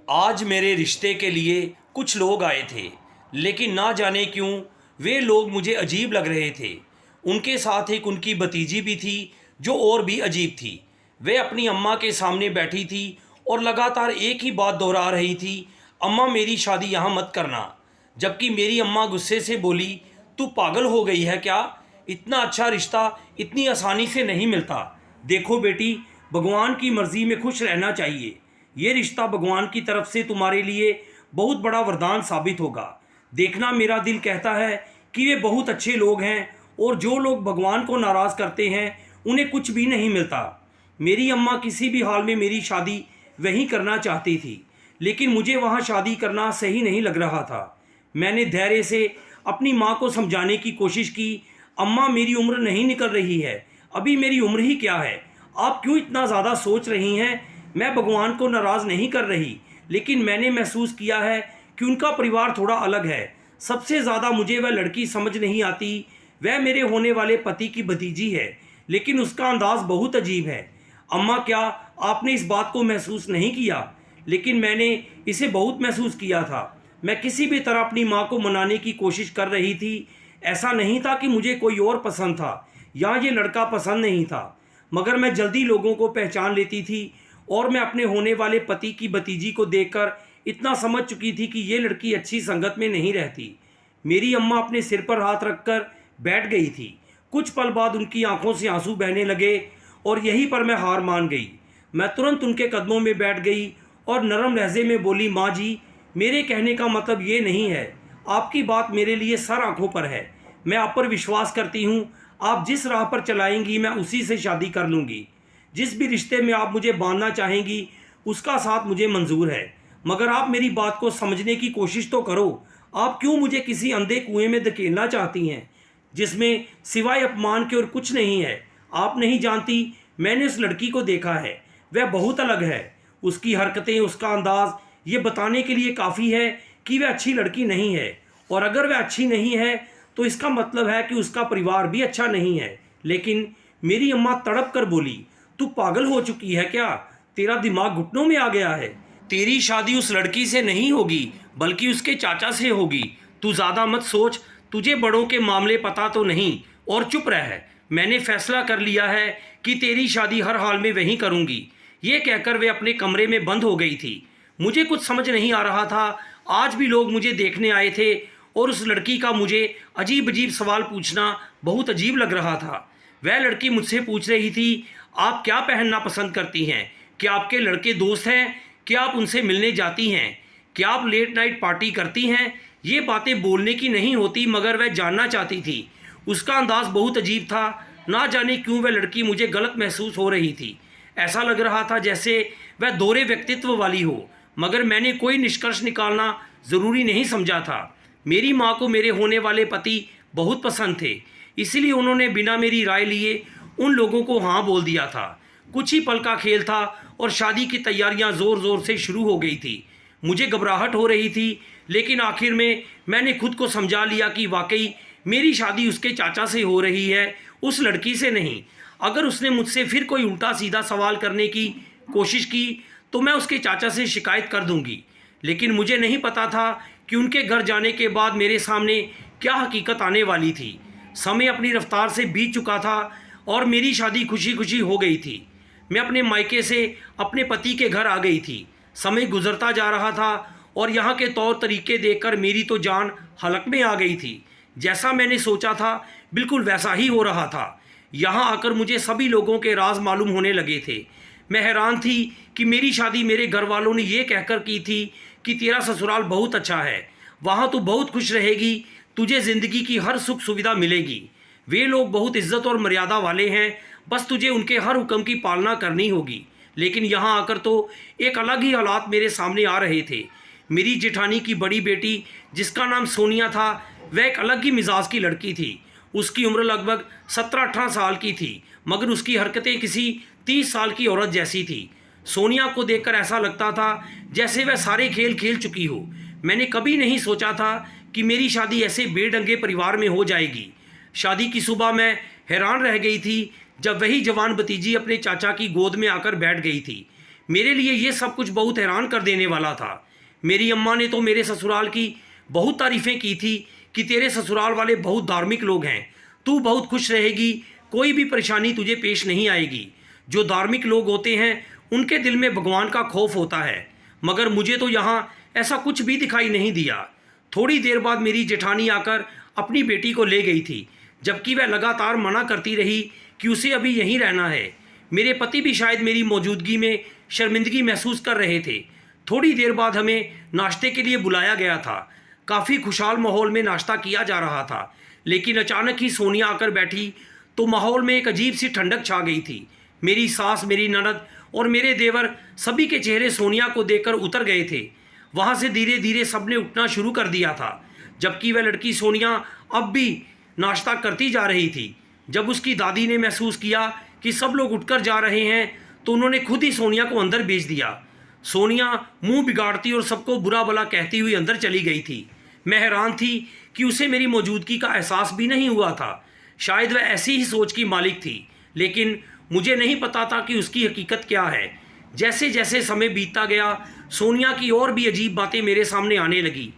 आज मेरे रिश्ते के लिए कुछ लोग आए थे, लेकिन ना जाने क्यों वे लोग मुझे अजीब लग रहे थे। उनके साथ एक उनकी भतीजी भी थी जो और भी अजीब थी। वे अपनी अम्मा के सामने बैठी थी और लगातार एक ही बात दोहरा रही थी, अम्मा मेरी शादी यहाँ मत करना। जबकि मेरी अम्मा गुस्से से बोली, तू पागल हो गई है क्या? इतना अच्छा रिश्ता इतनी आसानी से नहीं मिलता। देखो बेटी, भगवान की मर्ज़ी में खुश रहना चाहिए। ये रिश्ता भगवान की तरफ से तुम्हारे लिए बहुत बड़ा वरदान साबित होगा। देखना, मेरा दिल कहता है कि वे बहुत अच्छे लोग हैं और जो लोग भगवान को नाराज़ करते हैं उन्हें कुछ भी नहीं मिलता। मेरी अम्मा किसी भी हाल में मेरी शादी वहीं करना चाहती थी, लेकिन मुझे वहाँ शादी करना सही नहीं लग रहा था। मैंने धैर्य से अपनी माँ को समझाने की कोशिश की, अम्मा मेरी उम्र नहीं निकल रही है, अभी मेरी उम्र ही क्या है, आप क्यों इतना ज़्यादा सोच रही हैं? मैं भगवान को नाराज़ नहीं कर रही, लेकिन मैंने महसूस किया है कि उनका परिवार थोड़ा अलग है। सबसे ज़्यादा मुझे वह लड़की समझ नहीं आती। वह मेरे होने वाले पति की भतीजी है, लेकिन उसका अंदाज़ बहुत अजीब है। अम्मा, क्या आपने इस बात को महसूस नहीं किया? लेकिन मैंने इसे बहुत महसूस किया था। मैं किसी भी तरह अपनी माँ को मनाने की कोशिश कर रही थी। ऐसा नहीं था कि मुझे कोई और पसंद था या ये लड़का पसंद नहीं था, मगर मैं जल्दी लोगों को पहचान लेती थी और मैं अपने होने वाले पति की भतीजी को देखकर इतना समझ चुकी थी कि ये लड़की अच्छी संगत में नहीं रहती। मेरी अम्मा अपने सिर पर हाथ रखकर बैठ गई थी। कुछ पल बाद उनकी आंखों से आंसू बहने लगे और यहीं पर मैं हार मान गई। मैं तुरंत उनके कदमों में बैठ गई और नरम लहजे में बोली, माँ जी, मेरे कहने का मतलब ये नहीं है। आपकी बात मेरे लिए सर आंखों पर है। मैं आप पर विश्वास करती हूँ। आप जिस राह पर चलाएंगी मैं उसी से शादी कर लूँगी। जिस भी रिश्ते में आप मुझे बांधना चाहेंगी उसका साथ मुझे मंजूर है, मगर आप मेरी बात को समझने की कोशिश तो करो। आप क्यों मुझे किसी अंधे कुएं में धकेलना चाहती हैं जिसमें सिवाय अपमान के और कुछ नहीं है? आप नहीं जानती, मैंने उस लड़की को देखा है। वह बहुत अलग है। उसकी हरकतें, उसका अंदाज ये बताने के लिए काफ़ी है कि वह अच्छी लड़की नहीं है। और अगर वह अच्छी नहीं है तो इसका मतलब है कि उसका परिवार भी अच्छा नहीं है। लेकिन मेरी अम्मा तड़प कर बोली, तू पागल हो चुकी है क्या? तेरा दिमाग घुटनों में आ गया है। तेरी शादी उस लड़की से नहीं होगी, बल्कि उसके चाचा से होगी। तू ज़्यादा मत सोच, तुझे बड़ों के मामले पता तो नहीं, और चुप रह। मैंने फैसला कर लिया है कि तेरी शादी हर हाल में वहीं करूँगी। ये कहकर वे अपने कमरे में बंद हो गई थी। मुझे कुछ समझ नहीं आ रहा था। आज भी लोग मुझे देखने आए थे और उस लड़की का मुझे अजीब अजीब सवाल पूछना बहुत अजीब लग रहा था। वह लड़की मुझसे पूछ रही थी, आप क्या पहनना पसंद करती हैं? क्या आपके लड़के दोस्त हैं? क्या आप उनसे मिलने जाती हैं? क्या आप लेट नाइट पार्टी करती हैं? ये बातें बोलने की नहीं होती, मगर वह जानना चाहती थी। उसका अंदाज़ बहुत अजीब था। ना जाने क्यों वह लड़की मुझे गलत महसूस हो रही थी। ऐसा लग रहा था जैसे वह दोहरे व्यक्तित्व वाली हो, मगर मैंने कोई निष्कर्ष निकालना ज़रूरी नहीं समझा था। मेरी माँ को मेरे होने वाले पति बहुत पसंद थे, इसलिए उन्होंने बिना मेरी राय लिए उन लोगों को हाँ बोल दिया था। कुछ ही पल का खेल था और शादी की तैयारियां ज़ोर ज़ोर से शुरू हो गई थी। मुझे घबराहट हो रही थी, लेकिन आखिर में मैंने खुद को समझा लिया कि वाकई मेरी शादी उसके चाचा से हो रही है, उस लड़की से नहीं। अगर उसने मुझसे फिर कोई उल्टा सीधा सवाल करने की कोशिश की तो मैं उसके चाचा से शिकायत कर दूंगी। लेकिन मुझे नहीं पता था कि उनके घर जाने के बाद मेरे सामने क्या हकीकत आने वाली थी। समय अपनी रफ्तार से बीत चुका था और मेरी शादी खुशी खुशी हो गई थी। मैं अपने मायके से अपने पति के घर आ गई थी। समय गुजरता जा रहा था और यहाँ के तौर तरीके देखकर मेरी तो जान हलक में आ गई थी। जैसा मैंने सोचा था बिल्कुल वैसा ही हो रहा था। यहाँ आकर मुझे सभी लोगों के राज मालूम होने लगे थे। मैं हैरान थी कि मेरी शादी मेरे घर वालों ने ये कहकर की थी कि तेरा ससुराल बहुत अच्छा है, वहाँ तू बहुत खुश रहेगी, तुझे ज़िंदगी की हर सुख सुविधा मिलेगी। वे लोग बहुत इज्जत और मर्यादा वाले हैं, बस तुझे उनके हर हुक्म की पालना करनी होगी। लेकिन यहाँ आकर तो एक अलग ही हालात मेरे सामने आ रहे थे। मेरी जेठानी की बड़ी बेटी, जिसका नाम सोनिया था, वह एक अलग ही मिजाज की लड़की थी। उसकी उम्र लगभग 17-18 साल की थी, मगर उसकी हरकतें किसी 30 साल की औरत जैसी थी। सोनिया को देखकर ऐसा लगता था जैसे वह सारे खेल खेल चुकी हो। मैंने कभी नहीं सोचा था कि मेरी शादी ऐसे बेढंगे परिवार में हो जाएगी। शादी की सुबह मैं हैरान रह गई थी जब वही जवान भतीजी अपने चाचा की गोद में आकर बैठ गई थी। मेरे लिए ये सब कुछ बहुत हैरान कर देने वाला था। मेरी अम्मा ने तो मेरे ससुराल की बहुत तारीफ़ें की थी कि तेरे ससुराल वाले बहुत धार्मिक लोग हैं, तू बहुत खुश रहेगी, कोई भी परेशानी तुझे पेश नहीं आएगी। जो धार्मिक लोग होते हैं उनके दिल में भगवान का खौफ होता है, मगर मुझे तो यहाँ ऐसा कुछ भी दिखाई नहीं दिया। थोड़ी देर बाद मेरी जेठानी आकर अपनी बेटी को ले गई थी, जबकि वह लगातार मना करती रही कि उसे अभी यहीं रहना है। मेरे पति भी शायद मेरी मौजूदगी में शर्मिंदगी महसूस कर रहे थे। थोड़ी देर बाद हमें नाश्ते के लिए बुलाया गया था। काफ़ी खुशहाल माहौल में नाश्ता किया जा रहा था, लेकिन अचानक ही सोनिया आकर बैठी तो माहौल में एक अजीब सी ठंडक छा गई थी। मेरी सास, मेरी ननद और मेरे देवर सभी के चेहरे सोनिया को देखकर उतर गए थे। वहाँ से धीरे धीरे सबने उठना शुरू कर दिया था, जबकि वह लड़की सोनिया अब भी नाश्ता करती जा रही थी। जब उसकी दादी ने महसूस किया कि सब लोग उठकर जा रहे हैं तो उन्होंने खुद ही सोनिया को अंदर भेज दिया। सोनिया मुंह बिगाड़ती और सबको बुरा भला कहती हुई अंदर चली गई थी। मैं हैरान थी कि उसे मेरी मौजूदगी का एहसास भी नहीं हुआ था। शायद वह ऐसी ही सोच की मालिक थी, लेकिन मुझे नहीं पता था कि उसकी हकीकत क्या है। जैसे जैसे समय बीतता गया, सोनिया की और भी अजीब बातें मेरे सामने आने लगी।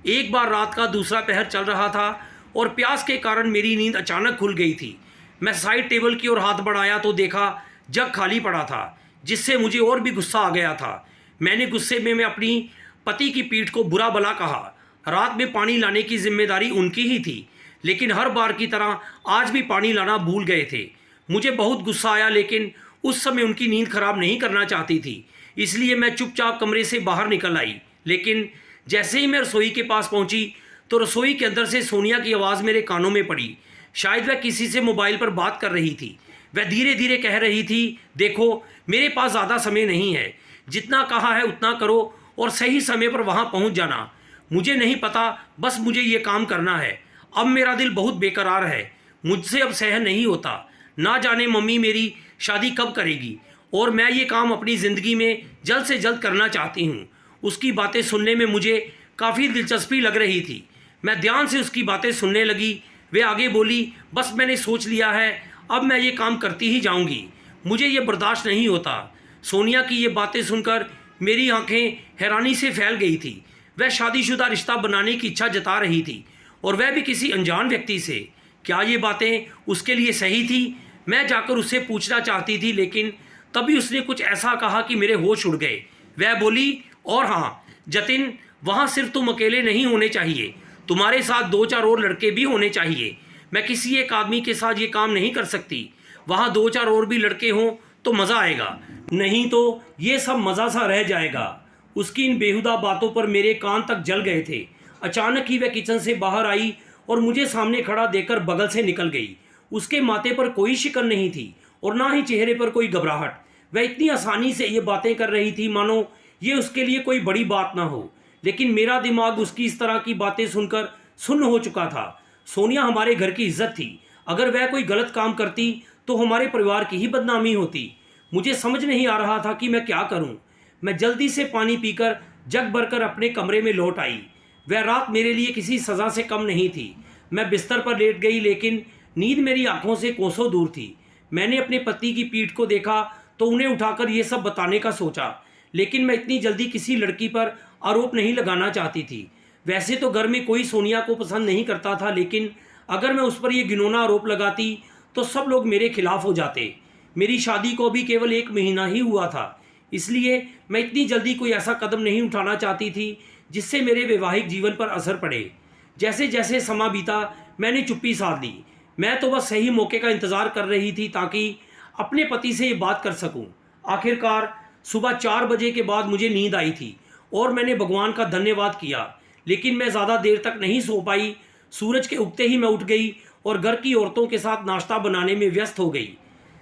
एक बार रात का दूसरा पहर चल रहा था और प्यास के कारण मेरी नींद अचानक खुल गई थी। मैं साइड टेबल की ओर हाथ बढ़ाया तो देखा जग खाली पड़ा था, जिससे मुझे और भी गुस्सा आ गया था। मैंने गुस्से में अपनी पति की पीठ को बुरा भला कहा। रात में पानी लाने की जिम्मेदारी उनकी ही थी, लेकिन हर बार की तरह आज भी पानी लाना भूल गए थे। मुझे बहुत गुस्सा आया, लेकिन उस समय उनकी नींद खराब नहीं करना चाहती थी, इसलिए मैं चुपचाप कमरे से बाहर निकल आई। लेकिन जैसे ही मैं रसोई के पास पहुंची तो रसोई के अंदर से सोनिया की आवाज़ मेरे कानों में पड़ी। शायद वह किसी से मोबाइल पर बात कर रही थी। वह धीरे धीरे कह रही थी, देखो मेरे पास ज़्यादा समय नहीं है, जितना कहा है उतना करो और सही समय पर वहाँ पहुँच जाना। मुझे नहीं पता, बस मुझे ये काम करना है। अब मेरा दिल बहुत बेकरार है, मुझसे अब सहन नहीं होता। ना जाने मम्मी मेरी शादी कब करेगी, और मैं ये काम अपनी ज़िंदगी में जल्द से जल्द करना चाहती हूँ। उसकी बातें सुनने में मुझे काफ़ी दिलचस्पी लग रही थी। मैं ध्यान से उसकी बातें सुनने लगी। वे आगे बोली, बस मैंने सोच लिया है, अब मैं ये काम करती ही जाऊँगी, मुझे ये बर्दाश्त नहीं होता। सोनिया की ये बातें सुनकर मेरी आंखें हैरानी से फैल गई थी। वह शादीशुदा रिश्ता बनाने की इच्छा जता रही थी, और वह भी किसी अनजान व्यक्ति से। क्या ये बातें उसके लिए सही थी? मैं जाकर उससे पूछना चाहती थी, लेकिन तभी उसने कुछ ऐसा कहा कि मेरे होश उड़ गए। वह बोली, और हाँ जतिन, वहाँ सिर्फ तुम अकेले नहीं होने चाहिए, तुम्हारे साथ 2-4 और लड़के भी होने चाहिए। मैं किसी एक आदमी के साथ ये काम नहीं कर सकती। वहाँ 2-4 और भी लड़के हों तो मज़ा आएगा, नहीं तो ये सब मज़ा सा रह जाएगा। उसकी इन बेहुदा बातों पर मेरे कान तक जल गए थे। अचानक ही वह किचन से बाहर आई और मुझे सामने खड़ा देखकर बगल से निकल गई। उसके माथे पर कोई शिकन नहीं थी और ना ही चेहरे पर कोई घबराहट। वह इतनी आसानी से ये बातें कर रही थी मानो ये उसके लिए कोई बड़ी बात ना हो। लेकिन मेरा दिमाग उसकी इस तरह की बातें सुनकर सुन्न हो चुका था। सोनिया हमारे घर की इज्जत थी, अगर वह कोई गलत काम करती तो हमारे परिवार की ही बदनामी होती। मुझे समझ नहीं आ रहा था कि मैं क्या करूं। मैं जल्दी से पानी पीकर जग भरकर अपने कमरे में लौट आई। वह रात मेरे लिए किसी सज़ा से कम नहीं थी। मैं बिस्तर पर लेट गई, लेकिन नींद मेरी आंखों से कोसों दूर थी। मैंने अपने पति की पीठ को देखा तो उन्हें उठाकर ये सब बताने का सोचा, लेकिन मैं इतनी जल्दी किसी लड़की पर आरोप नहीं लगाना चाहती थी। वैसे तो घर में कोई सोनिया को पसंद नहीं करता था, लेकिन अगर मैं उस पर यह घिनौना आरोप लगाती तो सब लोग मेरे खिलाफ हो जाते। मेरी शादी को भी केवल 1 महीना ही हुआ था, इसलिए मैं इतनी जल्दी कोई ऐसा कदम नहीं उठाना चाहती थी जिससे मेरे वैवाहिक जीवन पर असर पड़े। जैसे जैसे समय बीता मैंने चुप्पी साध ली। मैं तो बस सही मौके का इंतज़ार कर रही थी ताकि अपने पति से ये बात कर सकूं। आखिरकार सुबह 4 बजे के बाद मुझे नींद आई थी और मैंने भगवान का धन्यवाद किया, लेकिन मैं ज़्यादा देर तक नहीं सो पाई। सूरज के उगते ही मैं उठ गई और घर की औरतों के साथ नाश्ता बनाने में व्यस्त हो गई।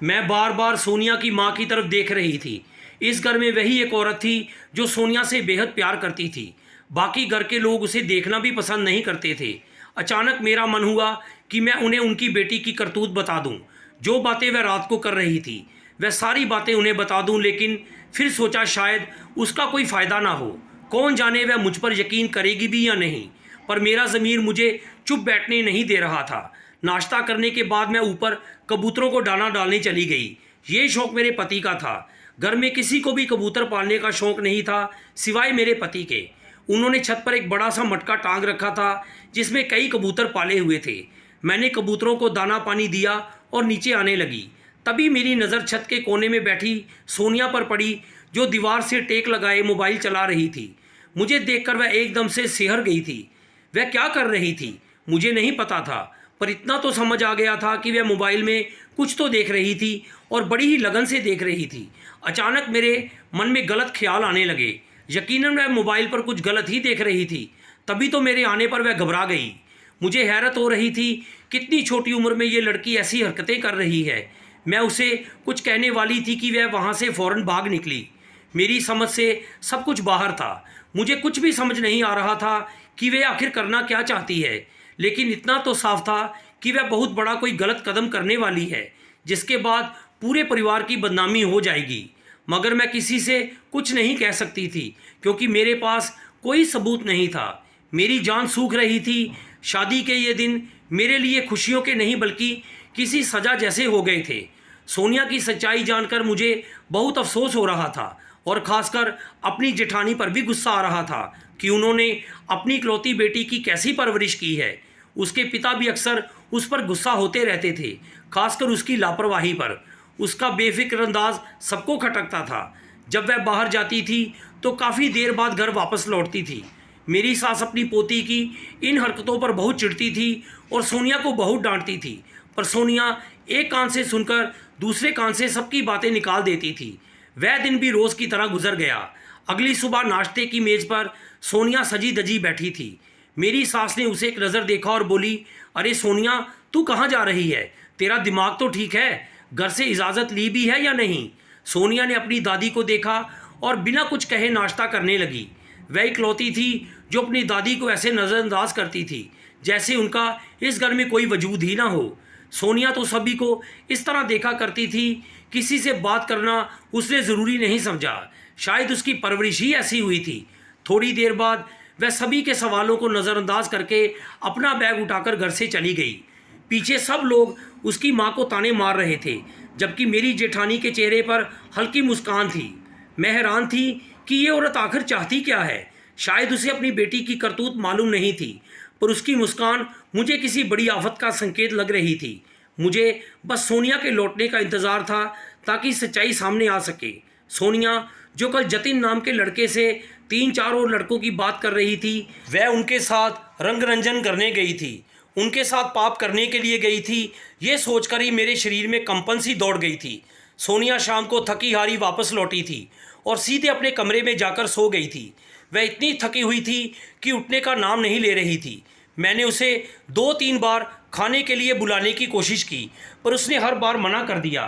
मैं बार बार सोनिया की माँ की तरफ देख रही थी। इस घर में वही एक औरत थी जो सोनिया से बेहद प्यार करती थी। बाकी घर के लोग उसे देखना भी पसंद नहीं करते थे। अचानक मेरा मन हुआ कि मैं उन्हें उनकी बेटी की करतूत बता दूं। जो बातें वह रात को कर रही थी वह सारी बातें उन्हें बता दूं, लेकिन फिर सोचा शायद उसका कोई फ़ायदा ना हो। कौन जाने वह मुझ पर यकीन करेगी भी या नहीं। पर मेरा ज़मीर मुझे चुप बैठने नहीं दे रहा था। नाश्ता करने के बाद मैं ऊपर कबूतरों को दाना डालने चली गई। ये शौक़ मेरे पति का था। घर में किसी को भी कबूतर पालने का शौक़ नहीं था सिवाय मेरे पति के। उन्होंने छत पर एक बड़ा सा मटका टांग रखा था जिसमें कई कबूतर पाले हुए थे। मैंने कबूतरों को दाना पानी दिया और नीचे आने लगी। तभी मेरी नज़र छत के कोने में बैठी सोनिया पर पड़ी, जो दीवार से टेक लगाए मोबाइल चला रही थी। मुझे देखकर वह एकदम से सिहर गई थी। वह क्या कर रही थी मुझे नहीं पता था, पर इतना तो समझ आ गया था कि वह मोबाइल में कुछ तो देख रही थी और बड़ी ही लगन से देख रही थी। अचानक मेरे मन में गलत ख्याल आने लगे। यकीनन वह मोबाइल पर कुछ गलत ही देख रही थी। तभी तो मेरे आने पर वह घबरा गई। मुझे हैरत हो रही थी, कितनी छोटी उम्र में ये लड़की ऐसी हरकतें कर रही है। मैं उसे कुछ कहने वाली थी कि वह वहाँ से फ़ौरन भाग निकली। मेरी समझ से सब कुछ बाहर था। मुझे कुछ भी समझ नहीं आ रहा था कि वह आखिर करना क्या चाहती है, लेकिन इतना तो साफ था कि वह बहुत बड़ा कोई गलत कदम करने वाली है, जिसके बाद पूरे परिवार की बदनामी हो जाएगी। मगर मैं किसी से कुछ नहीं कह सकती थी क्योंकि मेरे पास कोई सबूत नहीं था। मेरी जान सूख रही थी। शादी के ये दिन मेरे लिए खुशियों के नहीं बल्कि किसी सज़ा जैसे हो गए थे। सोनिया की सच्चाई जानकर मुझे बहुत अफसोस हो रहा था और ख़ासकर अपनी जेठानी पर भी गुस्सा आ रहा था कि उन्होंने अपनी इकलौती बेटी की कैसी परवरिश की है। उसके पिता भी अक्सर उस पर गुस्सा होते रहते थे, खासकर उसकी लापरवाही पर। उसका बेफिक्र अंदाज सबको खटकता था। जब वह बाहर जाती थी तो काफ़ी देर बाद घर वापस लौटती थी। मेरी सास अपनी पोती की इन हरकतों पर बहुत चिढ़ती थी और सोनिया को बहुत डांटती थी, पर सोनिया एक कान से सुनकर दूसरे कान से सबकी बातें निकाल देती थी। वह दिन भी रोज़ की तरह गुजर गया। अगली सुबह नाश्ते की मेज़ पर सोनिया सजी धजी बैठी थी। मेरी सास ने उसे एक नज़र देखा और बोली, अरे सोनिया, तू कहाँ जा रही है? तेरा दिमाग तो ठीक है? घर से इजाज़त ली भी है या नहीं? सोनिया ने अपनी दादी को देखा और बिना कुछ कहे नाश्ता करने लगी। वह इकलौती थी जो अपनी दादी को ऐसे नज़रअंदाज करती थी जैसे उनका इस घर में कोई वजूद ही ना हो। सोनिया तो सभी को इस तरह देखा करती थी। किसी से बात करना उसने ज़रूरी नहीं समझा। शायद उसकी परवरिश ही ऐसी हुई थी। थोड़ी देर बाद वह सभी के सवालों को नज़रअंदाज करके अपना बैग उठाकर घर से चली गई। पीछे सब लोग उसकी माँ को ताने मार रहे थे, जबकि मेरी जेठानी के चेहरे पर हल्की मुस्कान थी। मैं हैरान थी कि ये औरत आखिर चाहती क्या है। शायद उसे अपनी बेटी की करतूत मालूम नहीं थी, पर उसकी मुस्कान मुझे किसी बड़ी आफत का संकेत लग रही थी। मुझे बस सोनिया के लौटने का इंतज़ार था ताकि सच्चाई सामने आ सके। सोनिया, जो कल जतिन नाम के लड़के से 3-4 और लड़कों की बात कर रही थी, वह उनके साथ रंग रंजन करने गई थी, उनके साथ पाप करने के लिए गई थी। ये सोचकर ही मेरे शरीर में कंपन सी दौड़ गई थी। सोनिया शाम को थकी हारी वापस लौटी थी और सीधे अपने कमरे में जाकर सो गई थी। वह इतनी थकी हुई थी कि उठने का नाम नहीं ले रही थी। मैंने उसे 2-3 बार खाने के लिए बुलाने की कोशिश की, पर उसने हर बार मना कर दिया।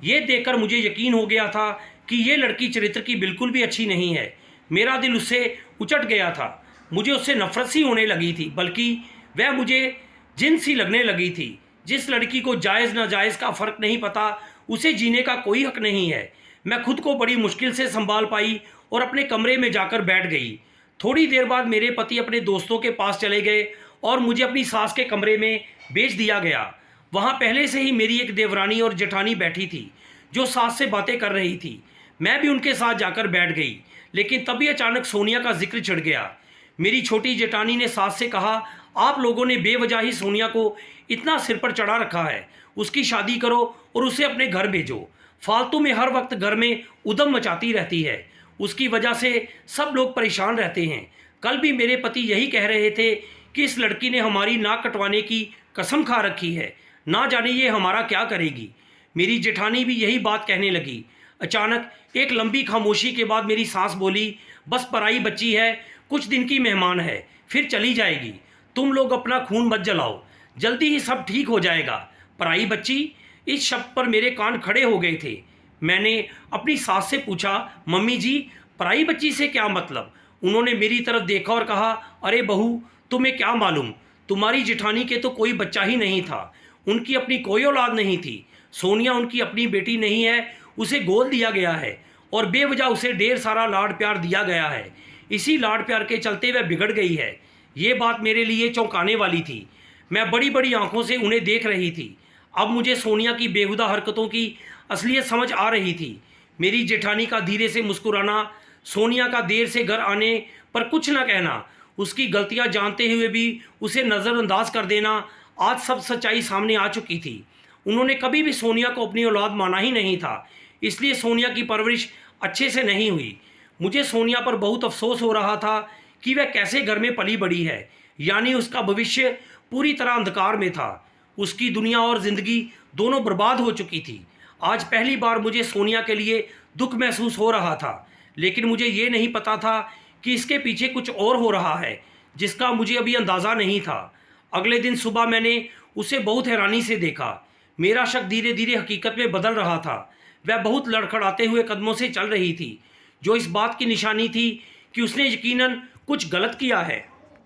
ये देखकर मुझे यकीन हो गया था कि ये लड़की चरित्र की बिल्कुल भी अच्छी नहीं है। मेरा दिल उससे उचट गया था। मुझे उससे नफरत सी होने लगी थी, बल्कि वह मुझे जिन सी लगने लगी थी। जिस लड़की को जायज़ नाजायज़ का फ़र्क नहीं पता, उसे जीने का कोई हक नहीं है। मैं खुद को बड़ी मुश्किल से संभाल पाई और अपने कमरे में जाकर बैठ गई। थोड़ी देर बाद मेरे पति अपने दोस्तों के पास चले गए और मुझे अपनी सास के कमरे में भेज दिया गया। वहाँ पहले से ही मेरी एक देवरानी और जेठानी बैठी थी जो सास से बातें कर रही थी। मैं भी उनके साथ जाकर बैठ गई, लेकिन तभी अचानक सोनिया का जिक्र छिड़ गया। मेरी छोटी जेठानी ने सास से कहा, आप लोगों ने बेवजह ही सोनिया को इतना सिर पर चढ़ा रखा है। उसकी शादी करो और उसे अपने घर भेजो। फालतू में हर वक्त घर में उधम मचाती रहती है। उसकी वजह से सब लोग परेशान रहते हैं। कल भी मेरे पति यही कह रहे थे कि इस लड़की ने हमारी नाक कटवाने की कसम खा रखी है, ना जाने ये हमारा क्या करेगी। मेरी जेठानी भी यही बात कहने लगी। अचानक एक लंबी खामोशी के बाद मेरी सास बोली, बस पराई बच्ची है, कुछ दिन की मेहमान है, फिर चली जाएगी। तुम लोग अपना खून मत जलाओ, जल्दी ही सब ठीक हो जाएगा। पराई बच्ची, इस शब्द पर मेरे कान खड़े हो गए थे। मैंने अपनी सास से पूछा, मम्मी जी, पराई बच्ची से क्या मतलब? उन्होंने मेरी तरफ देखा और कहा, अरे बहू, तुम्हें क्या मालूम, तुम्हारी जेठानी के तो कोई बच्चा ही नहीं था। उनकी अपनी कोई औलाद नहीं थी। सोनिया उनकी अपनी बेटी नहीं है, उसे गोद दिया गया है और बेवजह उसे ढेर सारा लाड प्यार दिया गया है। इसी लाड प्यार के चलते वह बिगड़ गई है। ये बात मेरे लिए चौंकाने वाली थी। मैं बड़ी बड़ी आंखों से उन्हें देख रही थी। अब मुझे सोनिया की बेहुदा हरकतों की असलियत समझ आ रही थी। मेरी जेठानी का धीरे से मुस्कुराना, सोनिया का देर से घर आने पर कुछ न कहना, उसकी गलतियां जानते हुए भी उसे नज़रअंदाज कर देना, आज सब सच्चाई सामने आ चुकी थी। उन्होंने कभी भी सोनिया को अपनी औलाद माना ही नहीं था, इसलिए सोनिया की परवरिश अच्छे से नहीं हुई। मुझे सोनिया पर बहुत अफसोस हो रहा था कि वह कैसे घर में पली बड़ी है, यानी उसका भविष्य पूरी तरह अंधकार में था। उसकी दुनिया और ज़िंदगी दोनों बर्बाद हो चुकी थी। आज पहली बार मुझे सोनिया के लिए दुख महसूस हो रहा था, लेकिन मुझे ये नहीं पता था कि इसके पीछे कुछ और हो रहा है जिसका मुझे अभी अंदाज़ा नहीं था। अगले दिन सुबह मैंने उसे बहुत हैरानी से देखा। मेरा शक धीरे धीरे हकीकत में बदल रहा था। वह बहुत लड़खड़ाते हुए कदमों से चल रही थी, जो इस बात की निशानी थी कि उसने यकीनन कुछ गलत किया है।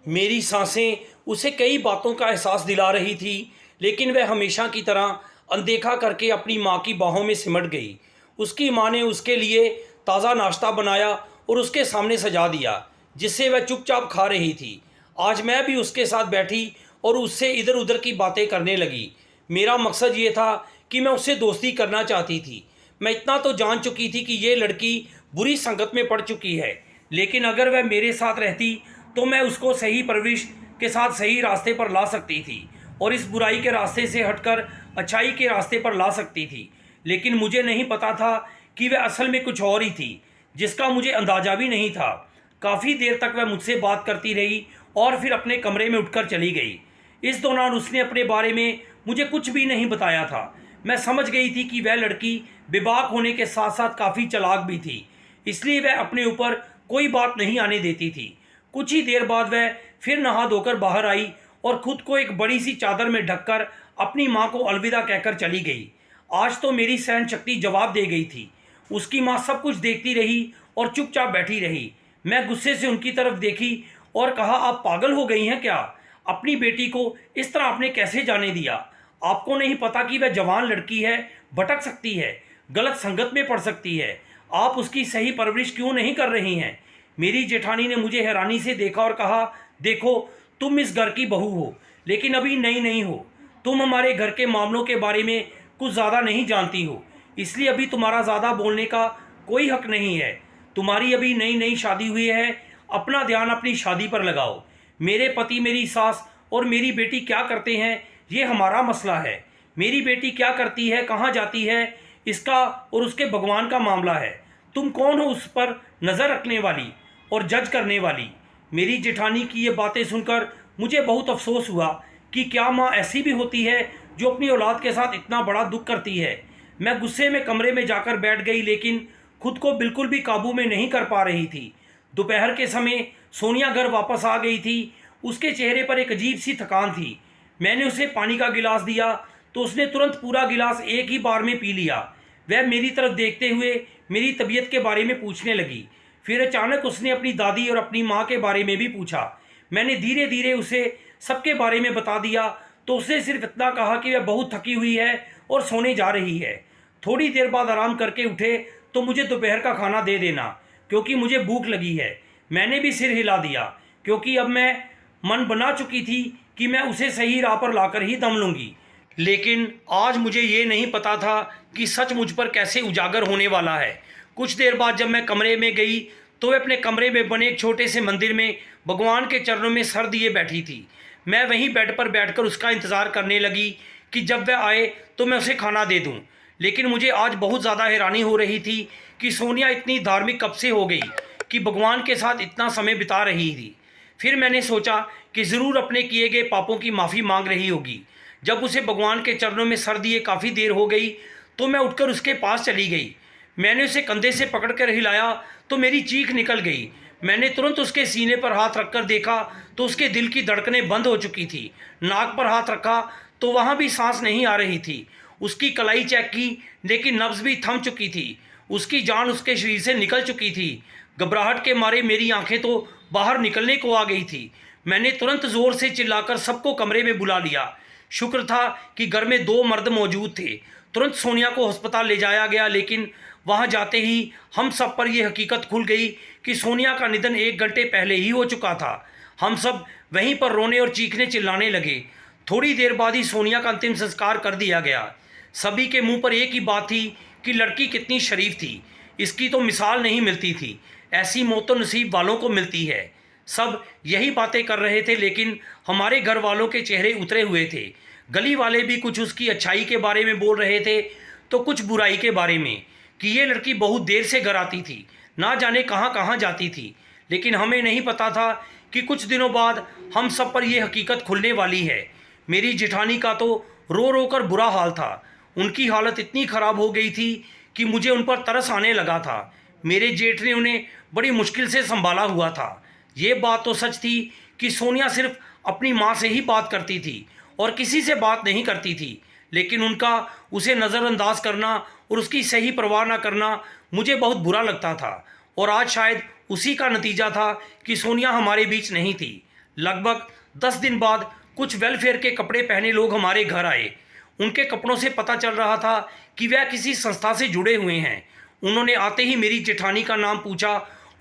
मेरी सांसें उसे कई बातों का एहसास दिला रही थी, लेकिन वह हमेशा की तरह अनदेखा करके अपनी माँ की बाहों में सिमट गई। उसकी माँ ने उसके लिए ताज़ा नाश्ता बनाया और उसके सामने सजा दिया, जिससे वह चुपचाप खा रही थी। आज मैं भी उसके साथ बैठी और उससे इधर उधर की बातें करने लगी। मेरा मकसद ये था कि मैं उससे दोस्ती करना चाहती थी। मैं इतना तो जान चुकी थी कि ये लड़की बुरी संगत में पड़ चुकी है, लेकिन अगर वह मेरे साथ रहती तो मैं उसको सही परवरिश के साथ सही रास्ते पर ला सकती थी और इस बुराई के रास्ते से हटकर अच्छाई के रास्ते पर ला सकती थी। लेकिन मुझे नहीं पता था कि वह असल में कुछ और ही थी, जिसका मुझे अंदाज़ा भी नहीं था। काफ़ी देर तक वह मुझसे बात करती रही और फिर अपने कमरे में उठकर चली गई। इस दौरान उसने अपने बारे में मुझे कुछ भी नहीं बताया था। मैं समझ गई थी कि वह लड़की बेबाक होने के साथ साथ काफ़ी चालाक भी थी, इसलिए वह अपने ऊपर कोई बात नहीं आने देती थी। कुछ ही देर बाद वह फिर नहा धोकर बाहर आई और खुद को एक बड़ी सी चादर में ढककर अपनी माँ को अलविदा कहकर चली गई। आज तो मेरी सहन शक्ति जवाब दे गई थी। उसकी माँ सब कुछ देखती रही और चुपचाप बैठी रही। मैं गुस्से से उनकी तरफ देखी और कहा, आप पागल हो गई हैं क्या? अपनी बेटी को इस तरह आपने कैसे जाने दिया? आपको नहीं पता कि वह जवान लड़की है, भटक सकती है, गलत संगत में पड़ सकती है। आप उसकी सही परवरिश क्यों नहीं कर रही हैं? मेरी जेठानी ने मुझे हैरानी से देखा और कहा, देखो, तुम इस घर की बहू हो, लेकिन अभी नई नहीं हो। तुम हमारे घर के मामलों के बारे में कुछ ज़्यादा नहीं जानती हो, इसलिए अभी तुम्हारा ज़्यादा बोलने का कोई हक नहीं है। तुम्हारी अभी नई नई शादी हुई है, अपना ध्यान अपनी शादी पर लगाओ। मेरे पति, मेरी सास और मेरी बेटी क्या करते हैं, ये हमारा मसला है। मेरी बेटी क्या करती है, कहाँ जाती है, इसका और उसके भगवान का मामला है। तुम कौन हो उस पर नज़र रखने वाली और जज करने वाली? मेरी जेठानी की ये बातें सुनकर मुझे बहुत अफसोस हुआ कि क्या माँ ऐसी भी होती है जो अपनी औलाद के साथ इतना बड़ा दुख करती है। मैं गुस्से में कमरे में जाकर बैठ गई, लेकिन खुद को बिल्कुल भी काबू में नहीं कर पा रही थी। दोपहर के समय सोनिया घर वापस आ गई थी। उसके चेहरे पर एक अजीब सी थकान थी। मैंने उसे पानी का गिलास दिया तो उसने तुरंत पूरा गिलास एक ही बार में पी लिया। वह मेरी तरफ देखते हुए मेरी तबीयत के बारे में पूछने लगी। फिर अचानक उसने अपनी दादी और अपनी माँ के बारे में भी पूछा। मैंने धीरे धीरे उसे सबके बारे में बता दिया तो उसने सिर्फ इतना कहा कि वह बहुत थकी हुई है और सोने जा रही है। थोड़ी देर बाद आराम करके उठे तो मुझे दोपहर का खाना दे देना, क्योंकि मुझे भूख लगी है। मैंने भी सिर हिला दिया, क्योंकि अब मैं मन बना चुकी थी कि मैं उसे सही राह पर लाकर ही दम लूँगी। लेकिन आज मुझे ये नहीं पता था कि सच मुझ पर कैसे उजागर होने वाला है। कुछ देर बाद जब मैं कमरे में गई तो वह अपने कमरे में बने एक छोटे से मंदिर में भगवान के चरणों में सर दिए बैठी थी। मैं वहीं बेड पर बैठकर उसका इंतज़ार करने लगी कि जब वह आए तो मैं उसे खाना दे दूं। लेकिन मुझे आज बहुत ज़्यादा हैरानी हो रही थी कि सोनिया इतनी धार्मिक कब से हो गई कि भगवान के साथ इतना समय बिता रही थी। फिर मैंने सोचा कि ज़रूर अपने किए गए पापों की माफ़ी मांग रही होगी। जब उसे भगवान के चरणों में सर दिए काफ़ी देर हो गई तो मैं उठकर उसके पास चली गई। मैंने उसे कंधे से पकड़कर हिलाया तो मेरी चीख निकल गई। मैंने तुरंत उसके सीने पर हाथ रखकर देखा तो उसके दिल की धड़कनें बंद हो चुकी थी। नाक पर हाथ रखा तो वहाँ भी सांस नहीं आ रही थी। उसकी कलाई चेक की, लेकिन नब्ज़ भी थम चुकी थी। उसकी जान उसके शरीर से निकल चुकी थी। घबराहट के मारे मेरी आंखें तो बाहर निकलने को आ गई थी। मैंने तुरंत ज़ोर से चिल्लाकर सबको कमरे में बुला लिया। शुक्र था कि घर में 2 मर्द मौजूद थे। तुरंत सोनिया को अस्पताल ले जाया गया, लेकिन वहां जाते ही हम सब पर यह हकीकत खुल गई कि सोनिया का निधन 1 घंटे पहले ही हो चुका था। हम सब वहीं पर रोने और चीखने चिल्लाने लगे। थोड़ी देर बाद ही सोनिया का अंतिम संस्कार कर दिया गया। सभी के मुंह पर एक ही बात थी कि लड़की कितनी शरीफ थी। इसकी तो मिसाल नहीं मिलती थी। ऐसी मौत तो नसीब वालों को मिलती है। सब यही बातें कर रहे थे, लेकिन हमारे घर वालों के चेहरे उतरे हुए थे। गली वाले भी कुछ उसकी अच्छाई के बारे में बोल रहे थे तो कुछ बुराई के बारे में, कि ये लड़की बहुत देर से घर आती थी, ना जाने कहाँ कहाँ जाती थी। लेकिन हमें नहीं पता था कि कुछ दिनों बाद हम सब पर यह हकीकत खुलने वाली है। मेरी जेठानी का तो रो रो कर बुरा हाल था। उनकी हालत इतनी ख़राब हो गई थी कि मुझे उन पर तरस आने लगा था। मेरे जेठ ने उन्हें बड़ी मुश्किल से संभाला हुआ था। ये बात तो सच थी कि सोनिया सिर्फ अपनी माँ से ही बात करती थी और किसी से बात नहीं करती थी। लेकिन उनका उसे नज़रअंदाज करना और उसकी सही परवाह न करना मुझे बहुत बुरा लगता था। और आज शायद उसी का नतीजा था कि सोनिया हमारे बीच नहीं थी। लगभग 10 दिन बाद कुछ वेलफेयर के कपड़े पहने लोग हमारे घर आए। उनके कपड़ों से पता चल रहा था कि वह किसी संस्था से जुड़े हुए हैं। उन्होंने आते ही मेरी जेठानी का नाम पूछा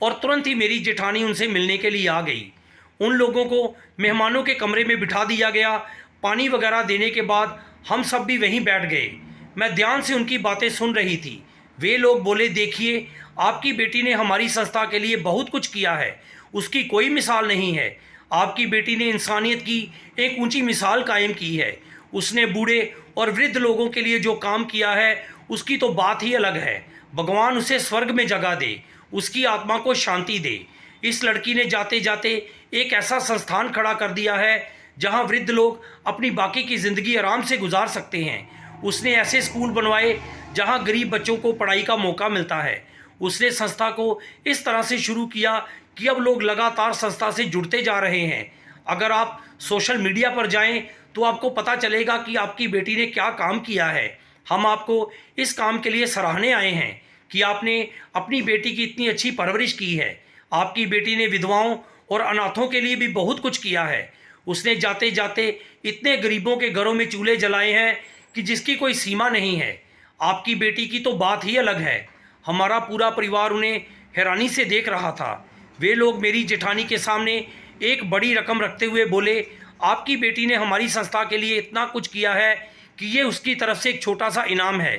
और तुरंत ही मेरी जेठानी उनसे मिलने के लिए आ गई। उन लोगों को मेहमानों के कमरे में बिठा दिया गया। पानी वगैरह देने के बाद हम सब भी वहीं बैठ गए। मैं ध्यान से उनकी बातें सुन रही थी। वे लोग बोले, देखिए, आपकी बेटी ने हमारी संस्था के लिए बहुत कुछ किया है, उसकी कोई मिसाल नहीं है। आपकी बेटी ने इंसानियत की एक ऊंची मिसाल कायम की है। उसने बूढ़े और वृद्ध लोगों के लिए जो काम किया है उसकी तो बात ही अलग है। भगवान उसे स्वर्ग में जगह दे, उसकी आत्मा को शांति दे। इस लड़की ने जाते जाते एक ऐसा संस्थान खड़ा कर दिया है जहां वृद्ध लोग अपनी बाकी की ज़िंदगी आराम से गुजार सकते हैं। उसने ऐसे स्कूल बनवाए जहां गरीब बच्चों को पढ़ाई का मौका मिलता है। उसने संस्था को इस तरह से शुरू किया कि अब लोग लगातार संस्था से जुड़ते जा रहे हैं। अगर आप सोशल मीडिया पर जाएं तो आपको पता चलेगा कि आपकी बेटी ने क्या काम किया है। हम आपको इस काम के लिए सराहने आए हैं कि आपने अपनी बेटी की इतनी अच्छी परवरिश की है। आपकी बेटी ने विधवाओं और अनाथों के लिए भी बहुत कुछ किया है। उसने जाते जाते इतने गरीबों के घरों में चूल्हे जलाए हैं कि जिसकी कोई सीमा नहीं है। आपकी बेटी की तो बात ही अलग है। हमारा पूरा परिवार उन्हें हैरानी से देख रहा था। वे लोग मेरी जेठानी के सामने एक बड़ी रकम रखते हुए बोले, आपकी बेटी ने हमारी संस्था के लिए इतना कुछ किया है कि ये उसकी तरफ से एक छोटा सा इनाम है।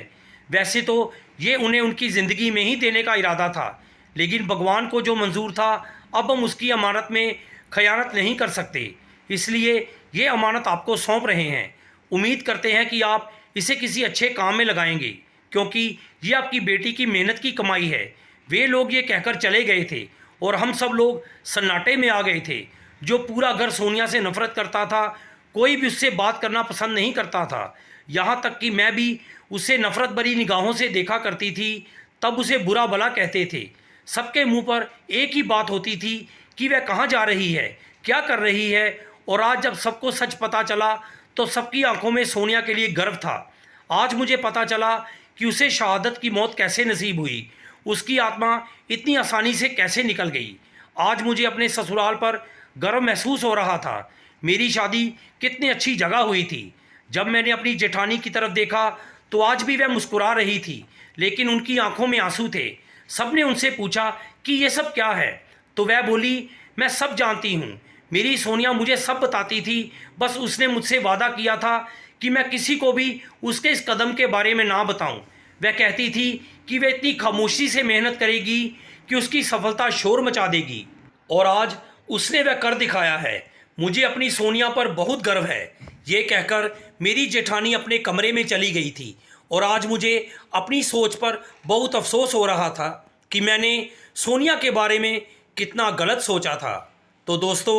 वैसे तो ये उन्हें उनकी ज़िंदगी में ही देने का इरादा था, लेकिन भगवान को जो मंजूर था, अब हम उसकी अमानत में खयानत नहीं कर सकते। इसलिए ये अमानत आपको सौंप रहे हैं। उम्मीद करते हैं कि आप इसे किसी अच्छे काम में लगाएंगे, क्योंकि ये आपकी बेटी की मेहनत की कमाई है। वे लोग ये कहकर चले गए थे और हम सब लोग सन्नाटे में आ गए थे। जो पूरा घर सोनिया से नफरत करता था, कोई भी उससे बात करना पसंद नहीं करता था। यहाँ तक कि मैं भी उसे नफ़रत भरी निगाहों से देखा करती थी, तब उसे बुरा भला कहते थे। सबके मुंह पर एक ही बात होती थी कि वह कहाँ जा रही है, क्या कर रही है। और आज जब सबको सच पता चला तो सबकी आंखों में सोनिया के लिए गर्व था। आज मुझे पता चला कि उसे शहादत की मौत कैसे नसीब हुई, उसकी आत्मा इतनी आसानी से कैसे निकल गई। आज मुझे अपने ससुराल पर गर्व महसूस हो रहा था। मेरी शादी कितनी अच्छी जगह हुई थी। जब मैंने अपनी जेठानी की तरफ देखा तो आज भी वह मुस्कुरा रही थी, लेकिन उनकी आंखों में आंसू थे। सबने उनसे पूछा कि ये सब क्या है, तो वह बोली, मैं सब जानती हूँ। मेरी सोनिया मुझे सब बताती थी, बस उसने मुझसे वादा किया था कि मैं किसी को भी उसके इस कदम के बारे में ना बताऊं। वह कहती थी कि वह इतनी खामोशी से मेहनत करेगी कि उसकी सफलता शोर मचा देगी, और आज उसने वह कर दिखाया है। मुझे अपनी सोनिया पर बहुत गर्व है। ये कहकर मेरी जेठानी अपने कमरे में चली गई थी, और आज मुझे अपनी सोच पर बहुत अफसोस हो रहा था कि मैंने सोनिया के बारे में कितना गलत सोचा था। तो दोस्तों,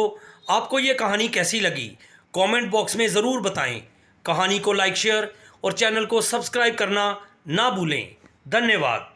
आपको ये कहानी कैसी लगी, कमेंट बॉक्स में ज़रूर बताएं। कहानी को लाइक, शेयर और चैनल को सब्सक्राइब करना ना भूलें। धन्यवाद।